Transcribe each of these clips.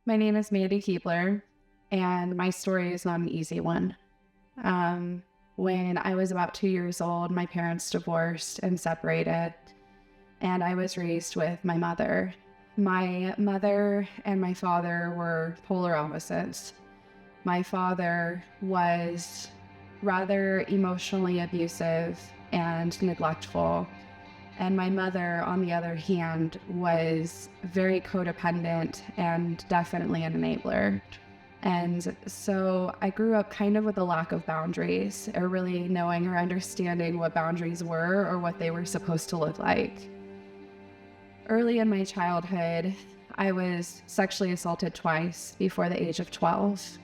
My name is Mandy Kiebler, and my story is not an easy one. When I was about 2 years old, my parents divorced and separated, and I was raised with my mother. My mother and my father were polar opposites. My father was rather emotionally abusive and neglectful. And my mother, on the other hand, was very codependent and definitely an enabler. And so I grew up kind of with a lack of boundaries, or really knowing or understanding what boundaries were or what they were supposed to look like. Early in my childhood, I was sexually assaulted twice before the age of 12.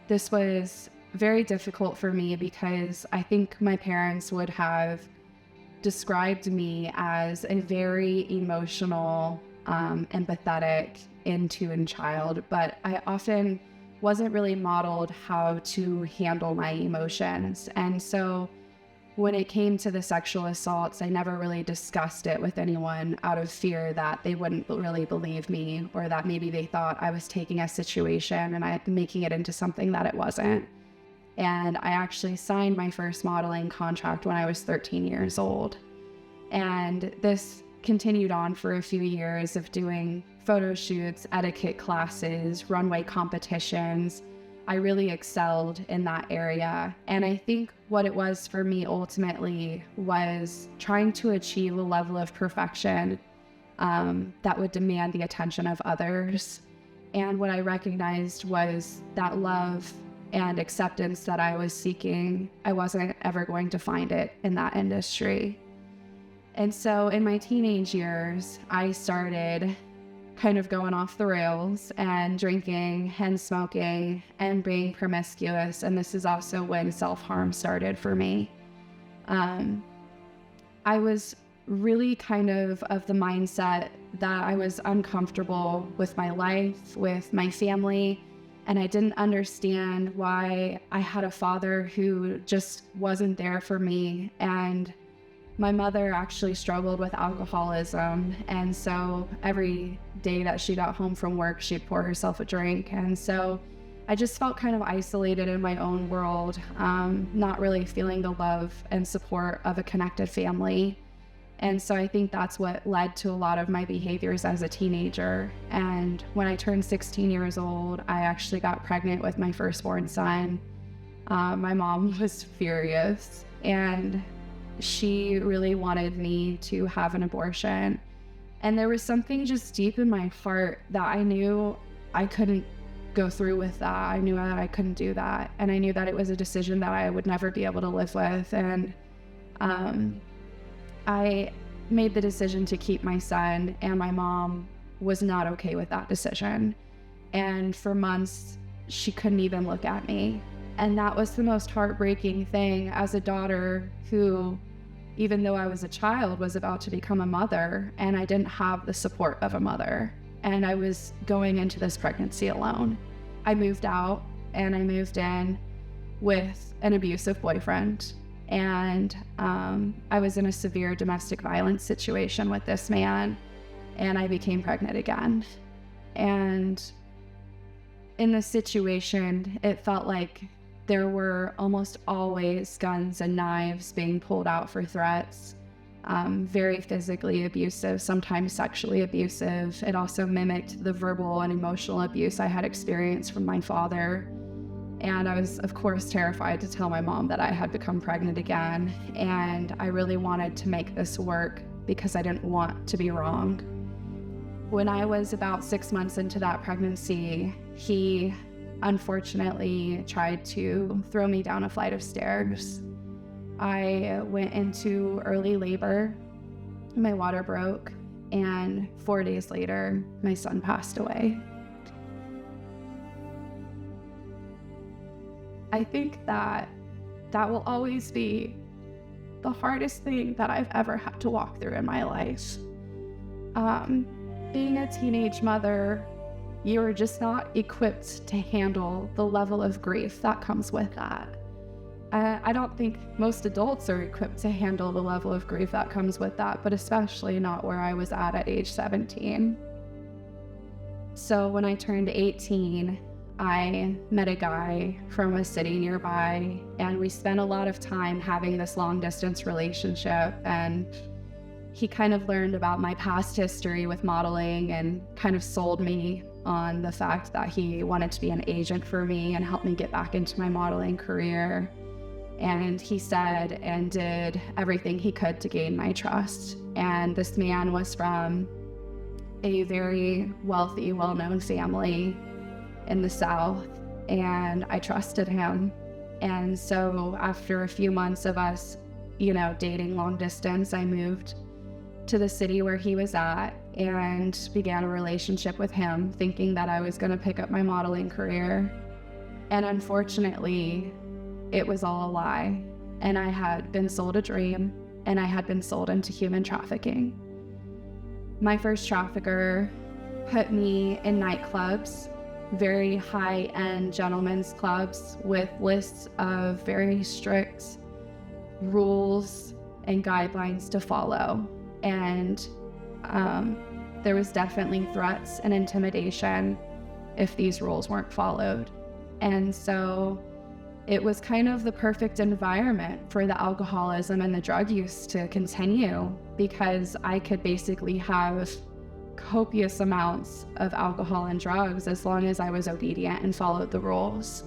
This was very difficult for me because I think my parents would have described me as a very emotional, empathetic, in tune child, but I often wasn't really modeled how to handle my emotions. And so when it came to the sexual assaults, I never really discussed it with anyone out of fear that they wouldn't really believe me, or that maybe they thought I was taking a situation and I making it into something that it wasn't. And I actually signed my first modeling contract when I was 13 years old. And this continued on for a few years of doing photo shoots, etiquette classes, runway competitions. I really excelled in that area. And I think what it was for me ultimately was trying to achieve a level of perfection that would demand the attention of others. And what I recognized was that love and acceptance that I was seeking, I wasn't ever going to find it in that industry. And so in my teenage years, I started kind of going off the rails and drinking and smoking and being promiscuous. And this is also when self-harm started for me. I was really kind of the mindset that I was uncomfortable with my life, with my family, and I didn't understand why I had a father who just wasn't there for me. And my mother actually struggled with alcoholism, and so every day that she got home from work, she'd pour herself a drink. And so I just felt kind of isolated in my own world, not really feeling the love and support of a connected family. And so I think that's what led to a lot of my behaviors as a teenager. And when I turned 16 years old, I actually got pregnant with my firstborn son. My mom was furious, and she really wanted me to have an abortion. And there was something just deep in my heart that I knew I couldn't go through with that. I knew that I couldn't do that. And I knew that it was a decision that I would never be able to live with. And I made the decision to keep my son, and my mom was not okay with that decision. And for months, she couldn't even look at me. And that was the most heartbreaking thing as a daughter who, even though I was a child, was about to become a mother, and I didn't have the support of a mother. And I was going into this pregnancy alone. I moved out and I moved in with an abusive boyfriend. And I was in a severe domestic violence situation with this man, and I became pregnant again. And in this situation, it felt like there were almost always guns and knives being pulled out for threats, very physically abusive, sometimes sexually abusive. It also mimicked the verbal and emotional abuse I had experienced from my father. And I was, of course, terrified to tell my mom that I had become pregnant again. And I really wanted to make this work because I didn't want to be wrong. When I was about 6 months into that pregnancy, he unfortunately tried to throw me down a flight of stairs. I went into early labor, my water broke, and 4 days later, my son passed away. I think that will always be the hardest thing that I've ever had to walk through in my life. Being a teenage mother, you're just not equipped to handle the level of grief that comes with that. I don't think most adults are equipped to handle the level of grief that comes with that, but especially not where I was at age 17. So when I turned 18, I met a guy from a city nearby, and we spent a lot of time having this long distance relationship. And he kind of learned about my past history with modeling and kind of sold me on the fact that he wanted to be an agent for me and help me get back into my modeling career. And he said and did everything he could to gain my trust. And this man was from a very wealthy, well-known family in the South, and I trusted him. And so after a few months of us, dating long distance, I moved to the city where he was at and began a relationship with him, thinking that I was going to pick up my modeling career. And unfortunately, it was all a lie. And I had been sold a dream, and I had been sold into human trafficking. My first trafficker put me in nightclubs, very high-end gentlemen's clubs with lists of very strict rules and guidelines to follow. And there was definitely threats and intimidation if these rules weren't followed. And so it was kind of the perfect environment for the alcoholism and the drug use to continue, because I could basically have copious amounts of alcohol and drugs as long as I was obedient and followed the rules.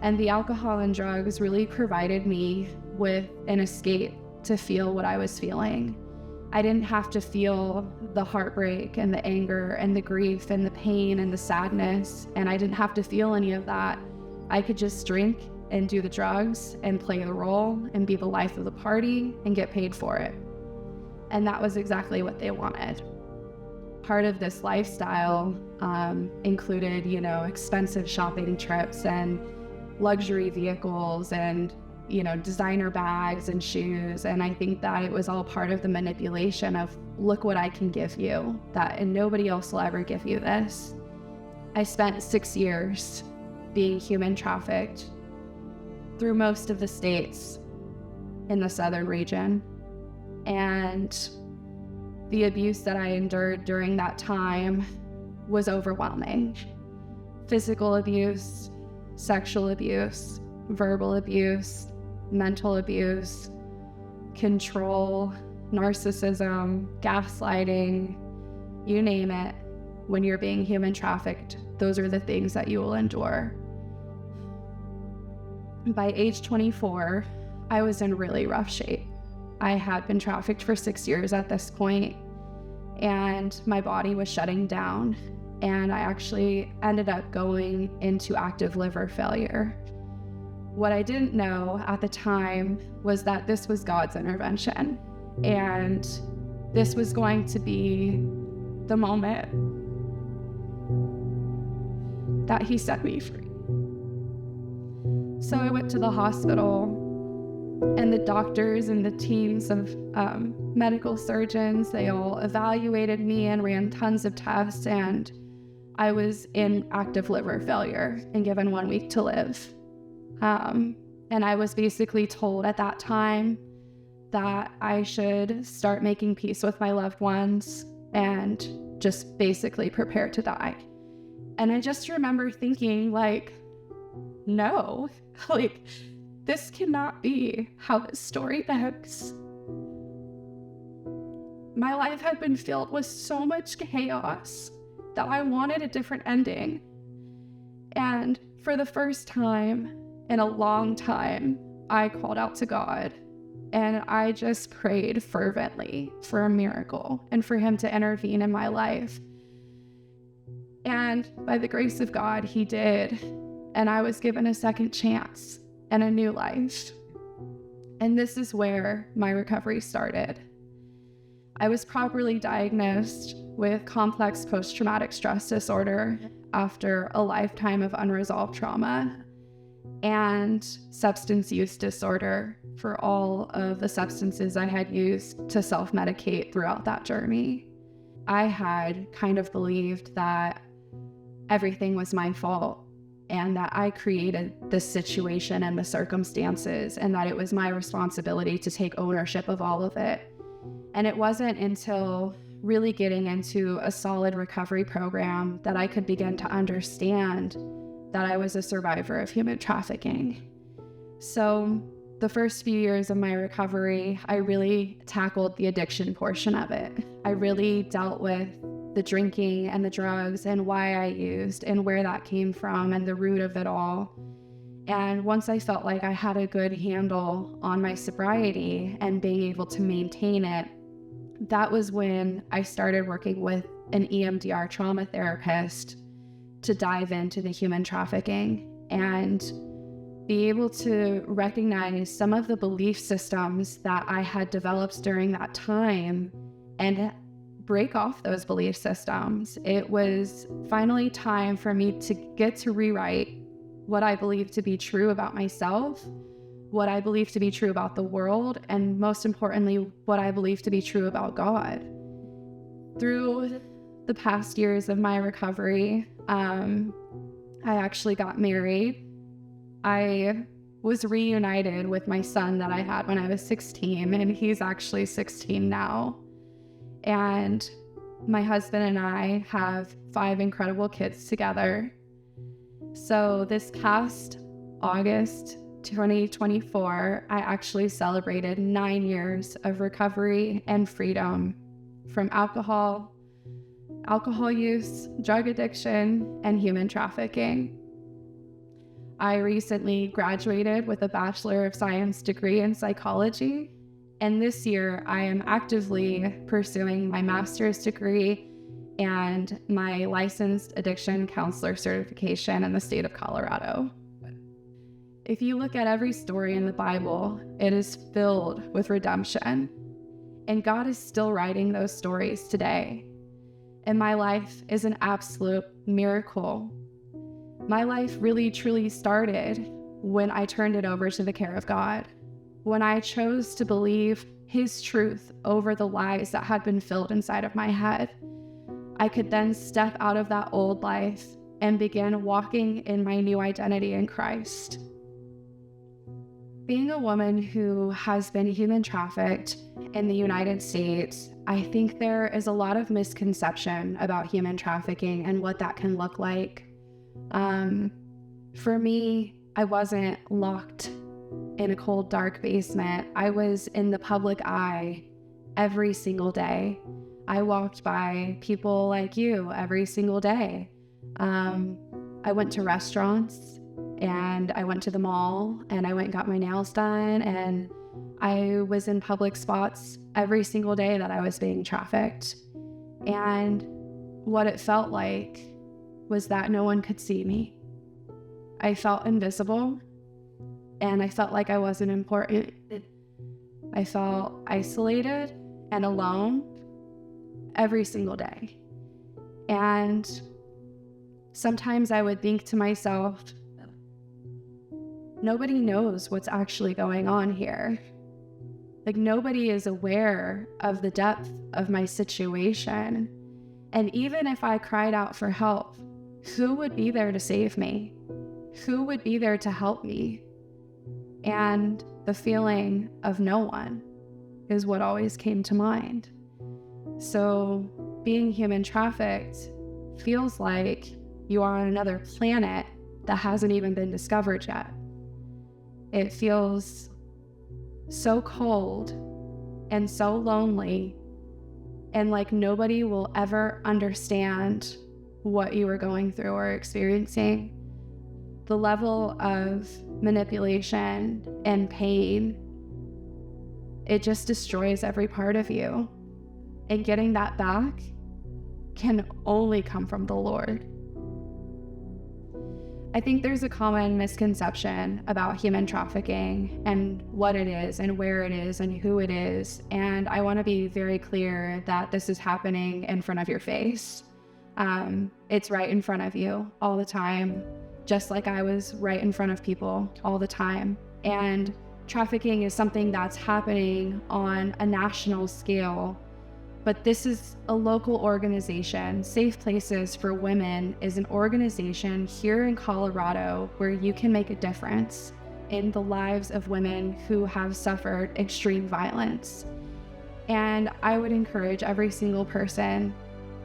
And the alcohol and drugs really provided me with an escape to feel what I was feeling. I didn't have to feel the heartbreak and the anger and the grief and the pain and the sadness, and I didn't have to feel any of that. I could just drink and do the drugs and play the role and be the life of the party and get paid for it. And that was exactly what they wanted. Part of this lifestyle included, expensive shopping trips and luxury vehicles and, designer bags and shoes. And I think that it was all part of the manipulation of, look what I can give you, and nobody else will ever give you this. I spent 6 years being human trafficked through most of the states in the southern region. And the abuse that I endured during that time was overwhelming. Physical abuse, sexual abuse, verbal abuse, mental abuse, control, narcissism, gaslighting, you name it. When you're being human trafficked, those are the things that you will endure. By age 24, I was in really rough shape. I had been trafficked for 6 years at this point, and my body was shutting down, and I actually ended up going into active liver failure. What I didn't know at the time was that this was God's intervention, and this was going to be the moment that He set me free. So I went to the hospital, and the doctors and the teams of medical surgeons, they all evaluated me and ran tons of tests, and I was in active liver failure and given 1 week to live. And I was basically told at that time that I should start making peace with my loved ones and just basically prepare to die. And I just remember thinking, no, this cannot be how this story ends. My life had been filled with so much chaos that I wanted a different ending. And for the first time in a long time, I called out to God, and I just prayed fervently for a miracle and for Him to intervene in my life. And by the grace of God, He did. And I was given a second chance and a new life. And this is where my recovery started. I was properly diagnosed with complex post-traumatic stress disorder after a lifetime of unresolved trauma, and substance use disorder for all of the substances I had used to self-medicate throughout that journey. I had kind of believed that everything was my fault, and that I created this situation and the circumstances, and that it was my responsibility to take ownership of all of it. And it wasn't until really getting into a solid recovery program that I could begin to understand that I was a survivor of human trafficking. So the first few years of my recovery, I really tackled the addiction portion of it. I really dealt with the drinking and the drugs and why I used and where that came from and the root of it all. And once I felt like I had a good handle on my sobriety and being able to maintain it, that was when I started working with an EMDR trauma therapist to dive into the human trafficking and be able to recognize some of the belief systems that I had developed during that time and break off those belief systems. It was finally time for me to get to rewrite what I believe to be true about myself, what I believe to be true about the world, and most importantly, what I believe to be true about God. Through the past years of my recovery, I actually got married. I was reunited with my son that I had when I was 16, and he's actually 16 now. And my husband and I have 5 incredible kids together. So this past August 2024, I actually celebrated 9 years of recovery and freedom from alcohol use, drug addiction, and human trafficking. I recently graduated with a Bachelor of Science degree in psychology, and this year I am actively pursuing my master's degree and my licensed addiction counselor certification in the state of Colorado. If you look at every story in the Bible, it is filled with redemption, and God is still writing those stories today. And my life is an absolute miracle. My life really truly started when I turned it over to the care of God, when I chose to believe His truth over the lies that had been filled inside of my head. I could then step out of that old life and begin walking in my new identity in Christ. Being a woman who has been human trafficked in the United States, I think there is a lot of misconception about human trafficking and what that can look like. For me, I wasn't locked in a cold, dark basement. I was in the public eye every single day. I walked by people like you every single day. I went to restaurants and I went to the mall and I went and got my nails done, and I was in public spots every single day that I was being trafficked. And what it felt like was that no one could see me. I felt invisible, and I felt like I wasn't important. I felt isolated and alone every single day. And sometimes I would think to myself, nobody knows what's actually going on here. Like, nobody is aware of the depth of my situation. And even if I cried out for help, who would be there to save me? Who would be there to help me? And the feeling of no one is what always came to mind. So being human trafficked feels like you are on another planet that hasn't even been discovered yet. It feels so cold and so lonely, and like nobody will ever understand what you are going through or experiencing. The level of manipulation and pain, it just destroys every part of you. And getting that back can only come from the Lord. I think there's a common misconception about human trafficking and what it is and where it is and who it is. And I want to be very clear that this is happening in front of your face. It's right in front of you all the time, just like I was right in front of people all the time. And trafficking is something that's happening on a national scale. But this is a local organization. Safe Places for Women is an organization here in Colorado where you can make a difference in the lives of women who have suffered extreme violence. And I would encourage every single person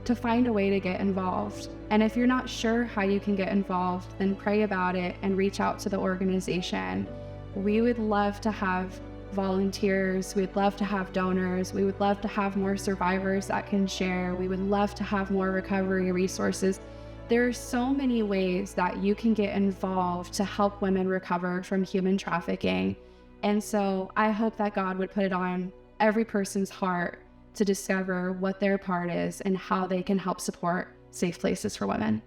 to find a way to get involved. And if you're not sure how you can get involved, then pray about it and reach out to the organization. We would love to have volunteers. We'd love to have donors. We would love to have more survivors that can share. We would love to have more recovery resources. There are so many ways that you can get involved to help women recover from human trafficking. And so I hope that God would put it on every person's heart to discover what their part is and how they can help support safe places for women.